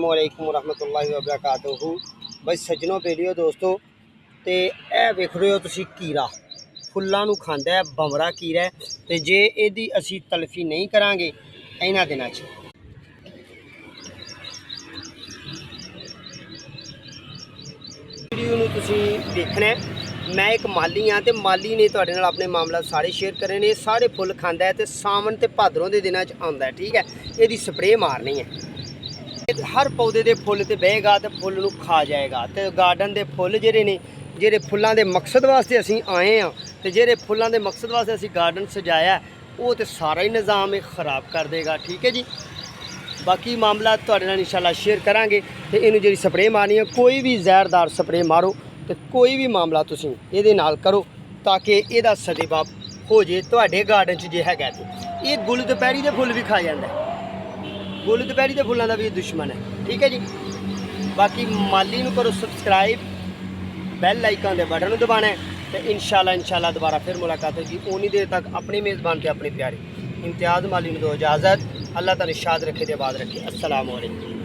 अस्सलामुअलैकुम रहमतुल्लाहि व बरकातुहू। बई सज्जनों बेलियो दोस्तों, तो यह वेख रहे हो तुसी कीरा फुल्लां नूं खांदा है, बमरा कीरा है। तो जे इहदी असी तलफी नहीं करांगे इन्हां दिनां च वीडियो नूं तुसी देखना है। मैं एक माली हाँ, तो माली ने तुहाडे नाल अपने मामला सारे शेयर करे ने। सारे फुल खांदा है, तो सावन ते भादरों के दिनों आंदा है। ठीक है, इहदी स्प्रे मारनी है। हर पौधे के फुल तो बहेगा तो फुल नूं खा जाएगा। तो गार्डन के फुल जिहड़े ने, जिहड़े फुल्लां दे मकसद वास्ते असीं आए हाँ, तो जिहड़े फुल्लां दे मकसद वास्ते असीं गार्डन सजाया वो तो सारा ही निज़ाम ख़राब कर देगा। ठीक है जी, बाकी मामला तुहाडे नाल इंशाअल्लाह शेयर करांगे। तो इनू जी स्प्रे मारनी है, कोई भी जहरदार स्प्रे मारो तो कोई भी मामला तुसीं इहदे नाल करो ताकि इहदा सदेबाब हो जाए तुहाडे गार्डन च जे हैगा। तो ये गुल दुपहरी के फुल भी खा जाता है, गुल दुपहरी के फुलों का भी दुश्मन है। ठीक है जी, बाकी माली नूं करो सब्सक्राइब, बैल आइकन के बटन दबाना है। तो इंशाअल्लाह दोबारा फिर मुलाकात होगी। उन्नी देर तक अपने मेज़बान के अपने प्यारे इम्तियाज़ माली नूं दो इजाज़त। अल्लाह ताला शाद रखे, दे बाद रखे। अस्सलाम वालेकुम।